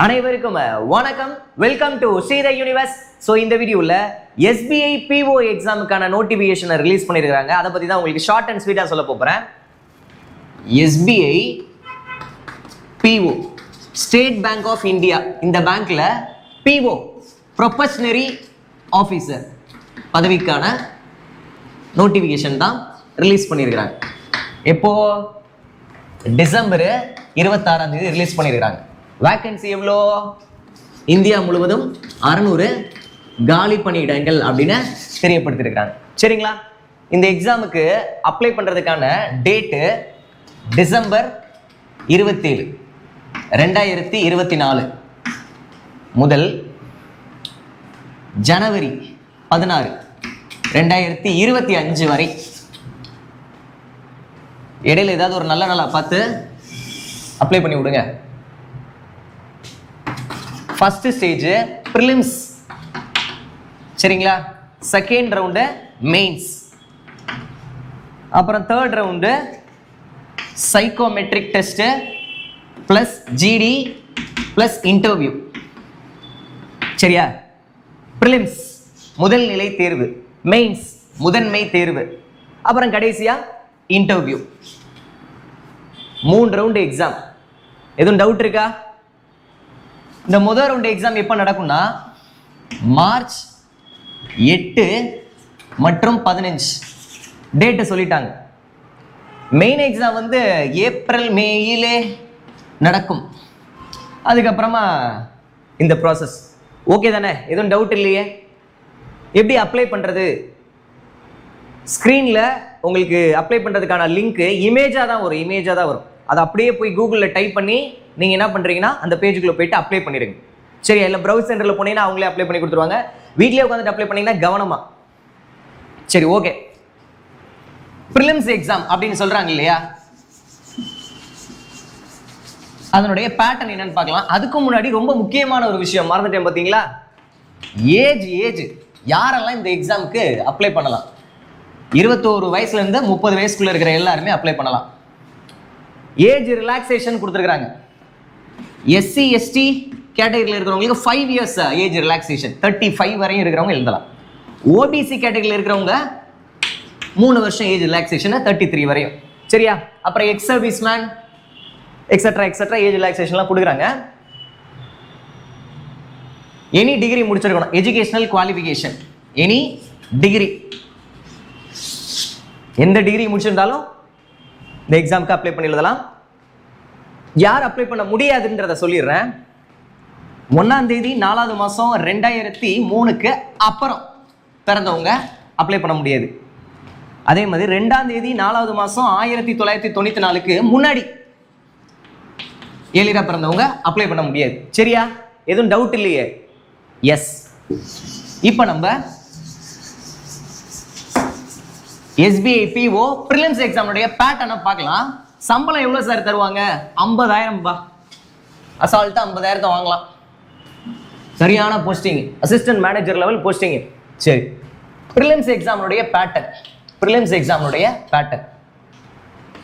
அனைவருக்கும் வணக்கம். Welcome to ஸ்ரீத யூனிவர்ஸ். ஸோ இந்த வீடியோவில் SBI PO எக்ஸாமுக்கான நோட்டிஃபிகேஷனை ரிலீஸ் பண்ணியிருக்காங்க. அதை பற்றி தான் உங்களுக்கு ஷார்ட் அண்ட் ஸ்வீட்டாக சொல்ல போகிறேன். SBI PO state bank of India, இந்த பேங்க்கில் PO ப்ரொபஷனரி ஆஃபீஸர் பதவிக்கான நோட்டிஃபிகேஷன் தான் ரிலீஸ் பண்ணியிருக்கிறாங்க. எப்போ? டிசம்பர் 26 ரிலீஸ் பண்ணியிருக்கிறாங்க. வேக்கன்சி எவ்வளோ? இந்தியா முழுவதும் 600 காலி பணியிடங்கள் அப்படின்னு தெரியப்படுத்தியிருக்காங்க. சரிங்களா? இந்த எக்ஸாமுக்கு அப்ளை பண்ணுறதுக்கான டேட்டு டிசம்பர் 27, 2024 முதல் ஜனவரி 16, 2025 வரை. இடையில ஏதாவது ஒரு நல்ல நாளா பார்த்து அப்ளை பண்ணி விடுங்க. ஃபர்ஸ்ட் ஸ்டேஜ் ப்ரிலிம்ஸ், சரிங்களா? செகண்ட் ரவுண்டு மெயின்ஸ், அப்புறம் third round psychometric test plus GD plus interview. சரியா? ப்ரிலிம்ஸ் முதல் நிலை தேர்வு, மெயின்ஸ் முதன்மை தேர்வு, அப்புறம் கடைசியா இன்டர்வியூ. 3 round exam. எதுவும் டவுட் இருக்கா? இந்த முதல் ரவுண்டு எக்ஸாம் எப்போ நடக்கும்னா மார்ச் 8 மற்றும் 15 டேட்டு சொல்லிட்டாங்க. மெயின் எக்ஸாம் வந்து ஏப்ரல் மேயிலே நடக்கும். அதுக்கப்புறமா இந்த ப்ராசஸ். ஓகே தானே? எதுவும் டவுட் இல்லையே? எப்படி அப்ளை பண்ணுறது? ஸ்க்ரீனில் உங்களுக்கு அப்ளை பண்ணுறதுக்கான லிங்க்கு இமேஜாக தான் வரும். அதை அப்படியே போய் கூகுளில் டைப் பண்ணி நீங்கள் என்ன பண்ணுறீங்கன்னா அந்த பேஜுக்குள்ளே போயிட்டு அப்ளை பண்ணிடுங்க. சரி, இல்லை ப்ரௌஸ் சென்டரில் போனீங்கன்னா அவங்களே அப்ளை பண்ணி கொடுத்துருவாங்க. வீட்லேயே உட்காந்துட்டு அப்ளை பண்ணிங்கன்னா கவனமாக. சரி, ஓகே. ப்ரிலிம்ஸ் எக்ஸாம் அப்படின்னு சொல்கிறாங்க இல்லையா, அதனுடைய பேட்டர்ன் என்னன்னு பார்க்கலாம். அதுக்கு முன்னாடி ரொம்ப முக்கியமான ஒரு விஷயம் மறந்துட்டேன் பார்த்தீங்களா? ஏஜ் யாரெல்லாம் இந்த எக்ஸாமுக்கு அப்ளை பண்ணலாம்? 21 வயசுலேருந்து 30 வயசுக்குள்ளே இருக்கிற எல்லாருமே அப்ளை பண்ணலாம். ஏஜ் ரிலாக்ஸேஷன் கொடுத்துருக்குறாங்க. SC ST கேட்டகரியில் இருக்கிறவங்களுக்கு 5 இயர்ஸ் ஏஜ் ரிலாக்ஸேஷன், 35 வரையும் இருக்கிறவங்க எழுதலாம். OBC கேட்டகரியில் இருக்கிறவங்க 3 வருஷம் ஏஜ் ரிலாக்ஸேஷன், 33 வரையும். சரியா? அப்புறம் ex service man extra age ரிலாக்ஸேஷன்லாம் கொடுக்குறாங்க. எனி டிகிரி முடிச்சிருக்கணும். எஜுகேஷனல் குவாலிஃபிகேஷன், எனி டிகிரி, எந்த டிகிரி முடிச்சிருந்தாலும் இந்த எக்ஸாமுக்கு அப்ளை பண்ணி எழுதலாம். யார் அப்ளை பண்ண முடியாதுன்றத சொல்லிடுறேன். 1ஆம் தேதி 4வது மாதம் 2003க்கு அப்புறம் பிறந்தவங்க அப்ளை பண்ண முடியாது. அதே மாதிரி 2ஆம் தேதி 4வது மாதம் 1994க்கு முன்னாடி ஏழிரா பிறந்தவங்க அப்ளை பண்ண முடியாது. சரியா? எதுவும் டவுட் இல்லையே? எஸ். இப்போ நம்ம SBI PO ப்ரிலிம்ஸ் எக்ஸாமுடைய பேட்டர்னை பார்க்கலாம். சம்பளம் எவ்வளோ சார் தருவாங்க? 50,000 பா. அசால்ட்டா 50,000 வாங்கலாம். சரியான posting, assistant manager level posting. சரி, ப்ரிலிம்ஸ் எக்ஸாமுடைய pattern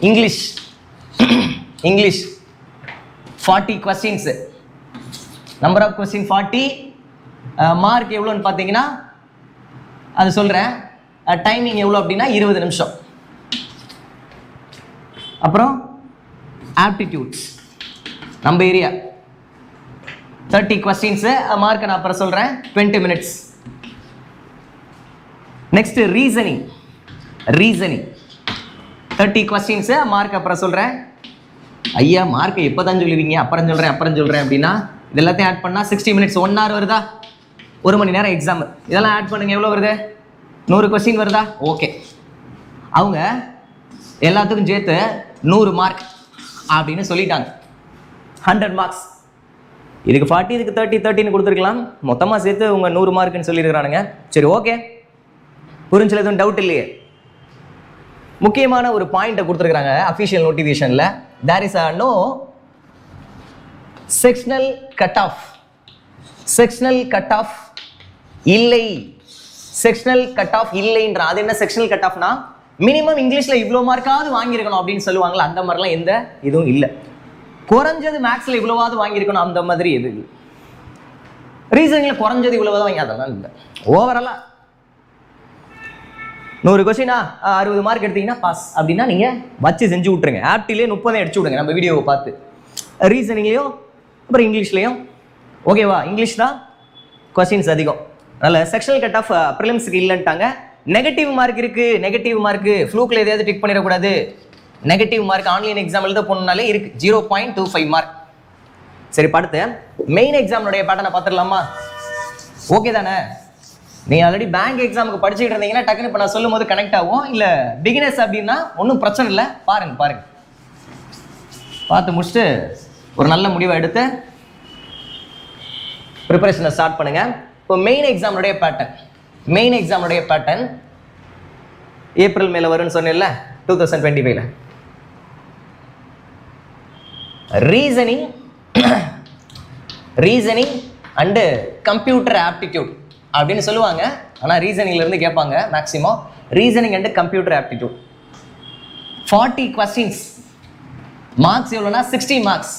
English 40 questions, number of question 40. Mark எவ்வளோன்னு பார்த்தீங்கன்னா அது சொல்கிறேன். டைமிங் எவ்வளோ அப்படின்னா 20 நிமிஷம். அப்புறம் ஆப்டிடியூட்ஸ் நம்ம ஏரியா 30 கொஸ்டின்ஸு, மார்க்கை நான் அப்புறம் சொல்கிறேன், 20 minutes. Next reasoning 30 questions, mark அப்புறம் சொல்கிறேன். ஐயா, மார்க்கை எப்போ தான் சொல்லுவீங்க? அப்புறம் சொல்கிறேன் அப்படின்னா இது எல்லாத்தையும் ஆட் பண்ணால் 60 மினிட்ஸ், 1 hour வருதா? 1 மணி நேரம் எக்ஸாம். இதெல்லாம் ஆட் பண்ணுங்க, எவ்வளோ வருது? 100 கொஸ்டின் வருதா? ஓகே. அவங்க எல்லாத்துக்கும் சேர்த்து 100 மார்க் அப்படின்னு சொல்லிட்டாங்க. 100 மார்க்ஸ். இதுக்கு 40, இதுக்கு 30 கொடுத்துருக்கலாம். மொத்தமாக சேர்த்து உங்கள் 100 மார்க்குன்னு சொல்லியிருக்கிறானுங்க. சரி, ஓகே. புரிஞ்சல? எதுவும் டவுட் இல்லையே? முக்கியமான ஒரு பாயிண்ட்டை கொடுத்துருக்குறாங்க அஃபிஷியல் நோட்டிஃபிகேஷனில். There is no sectional cut off இல்லை. செக்ஷனல் கட் ஆஃப் இல்லைன்ற. அது என்ன செக்ஷனல் கட் ஆஃப்னா? மினிமம் இங்கிலீஷ்ல இவ்வளோ மார்க்காவது வாங்கியிருக்கணும் அப்படின்னு சொல்லுவாங்களா, அந்த மாதிரிலாம் எந்த இதுவும் இல்லை. குறைஞ்சது மேக்ஸ்ல இவ்வளவாவது வாங்கியிருக்கணும் அந்த மாதிரி எது ரீசனிங்ல குறைஞ்சது இவ்வளவாவது வாங்கி அதெல்லாம் இல்லை. ஓவராலா 100 கொஸ்டினா 60 மார்க் எடுத்தீங்கன்னா பாஸ் அப்படின்னா நீங்க வச்சு செஞ்சு விட்டுருங்க. ஆப்டிலே 30 அடிச்சு விடுங்க நம்ம வீடியோவை பார்த்து. ரீசனிங்லையும் அப்புறம் இங்கிலீஷ்லையும் ஓகேவா? இங்கிலீஷ் தான் கொஸ்டின்ஸ் அதிகம். அதனால செக்ஷனல் கட் ஆஃப் ப்ரிலிம்ஸ்க்கு இல்லைன்ட்டாங்க. நெகட்டிவ் மார்க் இருக்கு. நெகட்டிவ் மார்க் ஃப்ளூக்ல எதையாவது டிக் பண்ணிடக்கூடாது. நெகட்டிவ் மார்க் ஆன்லைன் எக்ஸாம் எழுத போனாலே இருக்கு 0.25 மார்க். சரி, அடுத்து மெயின் எக்ஸாமுடைய பேட்டர்னை பார்த்துடலாமா? ஓகே தானே? நீ ஆல்ரெடி பேங்க் எக்ஸாமுக்கு படிச்சுட்டு இருந்தீங்கன்னா டக்குன்னு இப்போ நான் சொல்லும் போது கனெக்ட் ஆகும். இல்லை பிகினர்ஸ் அப்படின்னா ஒன்றும் பிரச்சனை இல்லை. பாருங்க பார்த்து முடிச்சுட்டு ஒரு நல்ல முடிவை எடுத்து ப்ரிப்பரேஷனை ஸ்டார்ட் பண்ணுங்க. இப்போ மெயின் எக்ஸாமுடைய பேட்டர்ன் ஏப்ரல் மேல வரும்னு சொன்னேன்ல 2025ல. ரீசனிங் அண்டு கம்ப்யூட்டர் ஆப்டிடியூட் அப்படின்னு சொல்லுவாங்க. ஆனால் ரீசனிங்ல இருந்து கேட்பாங்க maximum. Reasoning and computer aptitude 40 questions. Marks எவ்வளோனா 60 மார்க்ஸ்.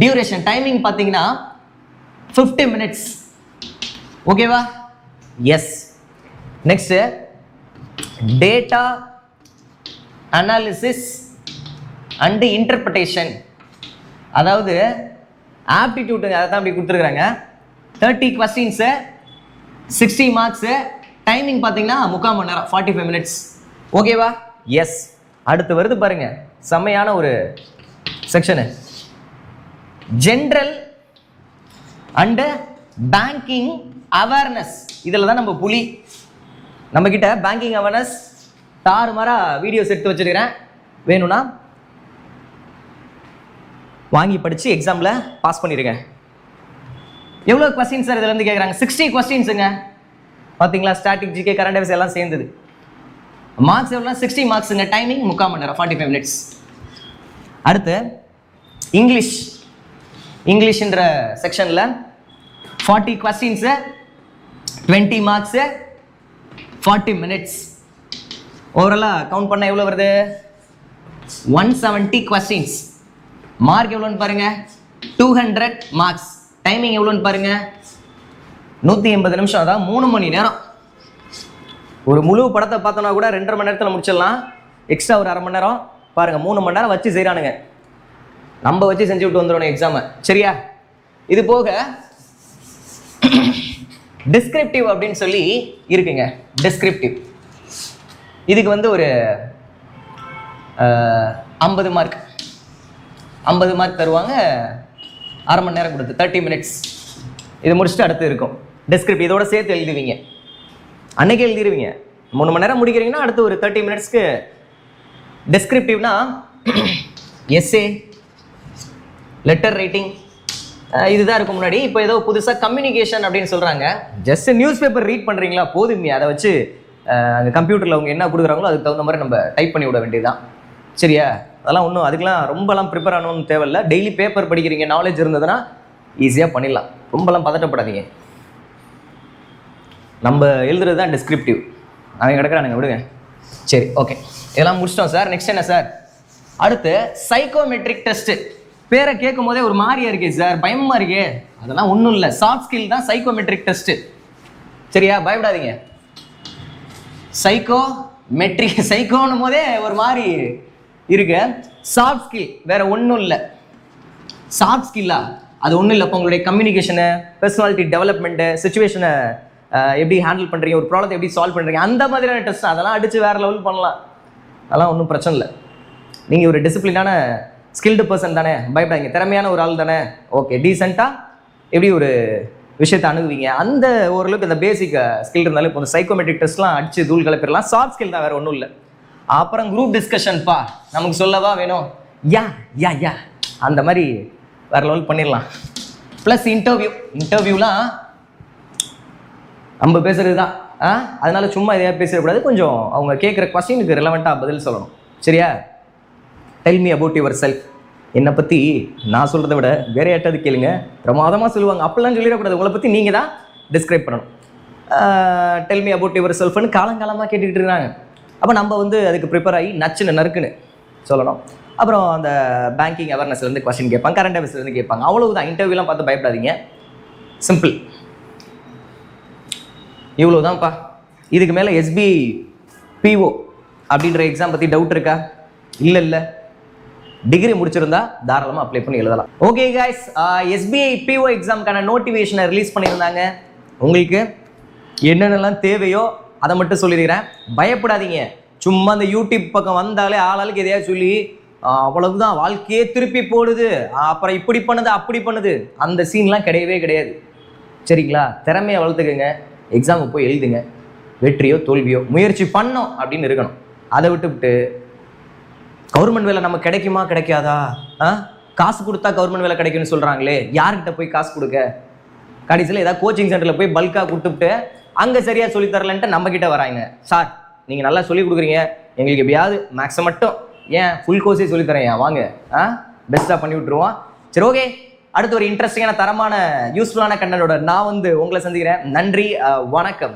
டியூரேஷன் டைமிங் பார்த்தீங்கன்னா 50 மினிட்ஸ். ஓகேவா? Yes. Next data analysis and interpretation. அதாவது ஆப்டிடியூட் அதை தான் அப்படி கொடுத்துருக்குறாங்க. 30 கொஸ்டின்ஸ் 60 மார்க்ஸ். டைமிங் பார்த்தீங்கன்னா 3/4 மணி நேரம் 45 மினிட்ஸ். ஓகேவா? எஸ். அடுத்து வருது பாருங்க, செம்மையான ஒரு section. General and banking awareness. இதில் தான் நம்ம புலி. நம்ம கிட்ட பேங்கிங் அவேர்னஸ் தாறுமாறா வீடியோஸ் எடுத்து வச்சிருக்கிறேன். வேணும்னா வாங்கி படிச்சு எக்ஸாம்ல பாஸ் பண்ணிருங்க. எவ்வளோ கொஸ்டின் சார் இதுல இருந்து கேட்குறாங்க? 60 கொஸ்டின்ஸுங்க. பார்த்தீங்களா? ஸ்டாட்டிக், ஜிகே, கரண்ட் அஃபேர்ஸ் எல்லாம் சேர்ந்தது. மார்க்ஸ் எவ்வளோ? 60 மார்க்ஸுங்க. டைமிங் 3/4 மணி நேரம் 45 மினிட்ஸ். அடுத்து இங்கிலீஷ்ன்ற செக்ஷன்ல 40 கொஸ்டின்ஸு 20 மார்க்ஸு 40 மினிட்ஸ். ஓவராலாக கவுண்ட் பண்ண எவ்வளோ வருது? 170 கொஸ்டின்ஸ். மார்க் எவ்வளோன்னு பாருங்க, 200 மார்க்ஸ். டைமிங் எவ்வளோன்னு பாருங்க, 180 நிமிஷம். அதான் 3 மணி நேரம். ஒரு முழு படத்தை பார்த்தோன்னா கூட 2.5 மணி நேரத்தில் முடிச்சிடலாம். எக்ஸ்ட்ரா ஒரு 1/2 மணி நேரம் பாருங்க. 3 மணி நேரம் வச்சு செய்கிறானுங்க. நம்ம வச்சு செஞ்சு விட்டு வந்துடணும் எக்ஸாமை. சரியா? இது போக டிஸ்கிரிப்டிவ் அப்படின்னு சொல்லி இருக்குங்க. டிஸ்கிரிப்டிவ் இதுக்கு வந்து ஒரு 50 மார்க் தருவாங்க. 1/2 மணி நேரம் கொடுத்து 30 மினிட்ஸ். இது முடிச்சுட்டு அடுத்து இருக்கும் டிஸ்கிரிப்டிவ். இதோட சேர்த்து எழுதுவீங்க. அன்னைக்கு எழுதிடுவீங்க. 3 மணி நேரம் முடிக்கிறீங்கன்னா அடுத்து ஒரு 30 மினிட்ஸ்க்கு டிஸ்கிரிப்டிவ்னா எஸ்ஏ, லெட்டர் ரைட்டிங், இதுதான் இருக்கும் முன்னாடி. இப்போ ஏதோ புதுசாக கம்யூனிகேஷன் அப்படின்னு சொல்கிறாங்க. ஜஸ்ட் நியூஸ் பேப்பர் ரீட் பண்ணுறீங்களா போதுமே. அதை வச்சு அங்கே கம்ப்யூட்டரில் அவங்க என்ன கொடுக்குறாங்களோ அதுக்கு தகுந்த மாதிரி நம்ம டைப் பண்ணி விட வேண்டியதுதான். சரியா? அதெல்லாம் ஒன்றும் அதுக்கெலாம் ரொம்பலாம் ப்ரிப்பேர் ஆகணும்னு தேவையில்லை. டெய்லி பேப்பர் படிக்கிறீங்க, நாலேஜ் இருந்ததுன்னா ஈஸியாக பண்ணிடலாம். ரொம்பலாம் பதட்டப்படாதீங்க. நம்ம எழுதுறது தான் டிஸ்கிரிப்டிவ். அவங்க கிடக்குறானுங்க, விடுங்க. சரி, ஓகே, இதெல்லாம் முடிச்சிட்டோம் சார். நெக்ஸ்ட் என்ன சார்? அடுத்து சைக்கோமெட்ரிக் டெஸ்ட். பேரை கேட்கும் போதே ஒரு மாதிரியா இருக்கே சார், பயமா இருக்கே. அதெல்லாம் ஒன்றும் இல்லை, சாஃப்ட் ஸ்கில் தான் சைக்கோமெட்ரிக் டெஸ்ட். சரியா? பயப்படாதீங்க. சைக்கோன்னும் போதே ஒரு மாதிரி இருக்கு. சாஃப்ட் ஸ்கில் வேற ஒன்றும் இல்லை. சாஃப்ட் ஸ்கில்லா அது ஒன்றும் இல்லை. இப்போ உங்களுடைய கம்யூனிகேஷனு, பர்சனாலிட்டி டெவலப்மெண்ட்டு, சுச்சுவேஷனை எப்படி ஹேண்டில் பண்ணுறீங்க, ஒரு ப்ராப்ளத்தை எப்படி சால்வ் பண்ணுறீங்க, அந்த மாதிரியான டெஸ்ட். அதெல்லாம் அடித்து வேறு லெவல் பண்ணலாம். அதெல்லாம் ஒன்றும் பிரச்சனை இல்லை. நீங்கள் ஒரு டிசிப்ளினான ஸ்கில்டு பர்சன் தானே, பயப்படாதீங்க. திறமையான ஒரு ஆள் தானே, ஓகே. டீசெண்டாக எப்படி ஒரு விஷயத்தை அணுகுவீங்க, அந்த ஓரளவுக்கு இந்த பேசிக் ஸ்கில் இருந்தாலும் இப்போ இந்த சைக்கோமெட்ரிக் டெஸ்ட்லாம் அடித்து தூள் கலப்பிடலாம். சாஃப்ட் ஸ்கில் தான், வேறு ஒன்றும் இல்லை. அப்புறம் குரூப் டிஸ்கஷன்ப்பா, நமக்கு சொல்லவா வேணும்? யா அந்த மாதிரி வேறு லெவல் பண்ணிடலாம். ப்ளஸ் இன்டர்வியூலாம் நம்ம பேசுறது தான். அதனால சும்மா இதையா பேசக்கூடாது. கொஞ்சம் அவங்க கேட்குற கொஸ்டினுக்கு ரிலவெண்ட்டாக பதில் சொல்லணும். சரியா? Tell me about your self. என்னை பற்றி நான் சொல்கிறத விட வேற யாட்டாவது கேளுங்க, பிரமாதமாக சொல்லுவாங்க. அப்படிலாம் சொல்லிடக்கூடாது. உங்களை பற்றி நீங்கள் தான் டிஸ்கிரைப் பண்ணணும். டெல் மீ அபவுட் யுவர் செல்ஃப்னு காலங்காலமாக கேட்டுக்கிட்டு இருக்காங்க. அப்போ நம்ம வந்து அதுக்கு ப்ரிப்பேர் ஆகி நச்சுன்னு நறுக்குன்னு சொல்லணும். அப்புறம் அந்த பேங்கிங் அவேர்னஸ்லேருந்து கொஸ்டின் கேட்பாங்க, கரண்ட் அஃபேர்ஸ்லேருந்து கேட்பாங்க. அவ்வளவுதான். இன்டர்வியூலாம் பார்த்து பயப்படாதீங்க, சிம்பிள். இவ்வளோதான்ப்பா. இதுக்கு மேலே எஸ்பிஐ பிஓ அப்படின்ற எக்ஸாம் பற்றி டவுட் இருக்கா? இல்லை, டிகிரி முடிச்சிருந்தா தாராளமாக அப்ளை பண்ணி எழுதலாம். ஓகே கைஸ், எஸ்பிஐ பிஓ எக்ஸாமுக்கான நோட்டிஃபிகேஷனை ரிலீஸ் பண்ணியிருந்தாங்க. உங்களுக்கு என்னென்னலாம் தேவையோ அதை மட்டும் சொல்லியிருக்கிறேன். பயப்படாதீங்க. சும்மா அந்த யூடியூப் பக்கம் வந்தாலே ஆளாளுக்கு எதையாவது சொல்லி அவ்வளவுதான் வாழ்க்கையே திருப்பி போடுது, அப்புறம் இப்படி பண்ணுது அப்படி பண்ணுது, அந்த சீன்லாம் கிடையவே கிடையாது. சரிங்களா? திறமையை வளர்த்துக்குங்க, எக்ஸாமுக்கு போய் எழுதுங்க. வெற்றியோ தோல்வியோ முயற்சி பண்ணோம் அப்படின்னு இருக்கணும். அதை விட்டுவிட்டு கவர்மெண்ட் வேலை நமக்கு கிடைக்குமா கிடைக்காதா, காசு கொடுத்தா கவர்மெண்ட் வேலை கிடைக்கும்னு சொல்கிறாங்களே, யார்கிட்ட போய் காசு கொடுக்க? கடைசியில் ஏதாவது கோச்சிங் சென்டரில் போய் பல்காக கொடுத்துட்டு அங்கே சரியாக சொல்லித்தரலன்ட்டு நம்மக்கிட்ட வராங்க. சார் நீங்கள் நல்லா சொல்லி கொடுக்குறீங்க, எங்களுக்கு எப்படியாவது மேக்ஸை மட்டும் ஏன் ஃபுல் கோர்ஸே சொல்லித்தரேன், வாங்க பெஸ்ட்டாக பண்ணி விட்ருவோம். சரி, ஓகே. அடுத்து ஒரு இன்ட்ரெஸ்டிங்கான தரமான யூஸ்ஃபுல்லான கண்டனோட நான் உங்களை சந்திக்கிறேன். நன்றி, வணக்கம்.